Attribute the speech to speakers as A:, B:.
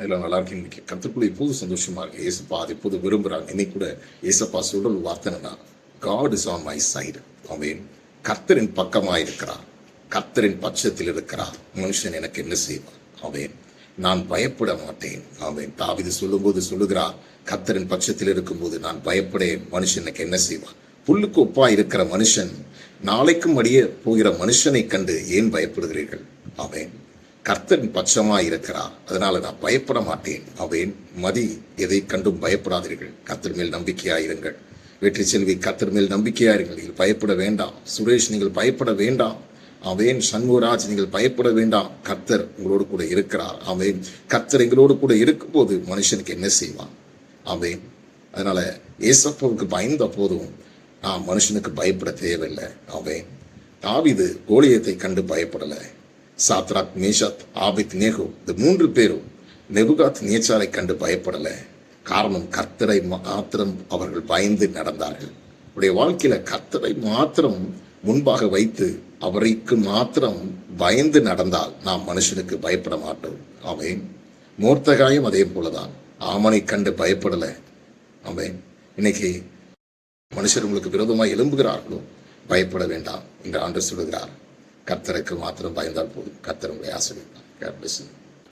A: எல்லாம் நல்லா இருக்கு. இன்னைக்கு கத்துக்குள்ள இப்போது சந்தோஷமா இருக்கு. ஏசப்பா அது இப்போது விரும்புறாங்க. இன்னைக்கு கூட ஏசப்பா சொல்ற ஒரு வார்த்தைன்னா, God is on my side. அவன் கர்த்தரின் பக்கமாய் இருக்கிறார், கர்த்தரின் பட்சத்தில் இருக்கிறார். மனுஷன் எனக்கு என்ன செய்வான்? அவன் நான் பயப்பட மாட்டேன். அவன் தாவீது சொல்லும்போது சொல்லுகிறார், கர்த்தரின் பட்சத்தில் இருக்கும்போது நான் பயப்படேன். மனுஷன் எனக்கு என்ன செய்வான்? புல்லுக்கு ஒப்பா இருக்கிற மனுஷன் நாளைக்கும் அடியே போகிற மனுஷனை கண்டு ஏன் பயப்படுகிறீர்கள்? அவன் கர்த்தரின் பட்சமாய் இருக்கிறார், அதனால நான் பயப்பட மாட்டேன். அவன் மதி எதை கண்டும் பயப்படாதீர்கள், கர்த்தர் மேல் நம்பிக்கையாயிருங்கள். வெற்றி செல்வி, கர்த்தர் மேல் நம்பிக்கையாயிருங்கள், நீங்கள் பயப்பட வேண்டாம். சுரேஷ், நீங்கள் பயப்பட வேண்டாம். அவன் சண்முகராஜ், நீங்கள் பயப்பட வேண்டாம். கர்த்தர் உங்களோடு கூட இருக்கிறார். அவன் கர்த்தர் எங்களோடு கூட இருக்கும் போது மனுஷனுக்கு என்ன செய்வான்? அவன் அதனால ஏசப்பாவுக்கு பயந்த போதும் நான் மனுஷனுக்கு பயப்பட தேவையில்லை. அவன் தாவீது கோலியத்தை கண்டு பயப்படல. சாத்ராக், மேஷாக், ஆபேத்நேகோ இந்த 3 பேரும் நெபுகாத் நேச்சாரை கண்டு பயப்படல. காரணம், கர்த்தரை மாத்திரம் அவர்கள் பயந்து நடந்தார்கள். அவருடைய வாழ்க்கையில கர்த்தரை மாத்திரம் முன்பாக வைத்து அவருக்கு மாத்திரம் பயந்து நடந்தால் நாம் மனுஷனுக்கு பயப்பட மாட்டோம். அவன் மோர்தகாயும் அதே போலதான், ஆமனை கண்டு பயப்படல. அவன் இன்னைக்கு மனுஷர் உங்களுக்கு விரோதமாக எழும்புகிறார்களோ பயப்பட வேண்டாம் என்று ஆண்டவர் சொல்லுகிறார். கர்த்தருக்கு மாத்திரம் பயந்தால் போதும். கர்த்தர் உங்களை ஆசீர்வதிப்பார்.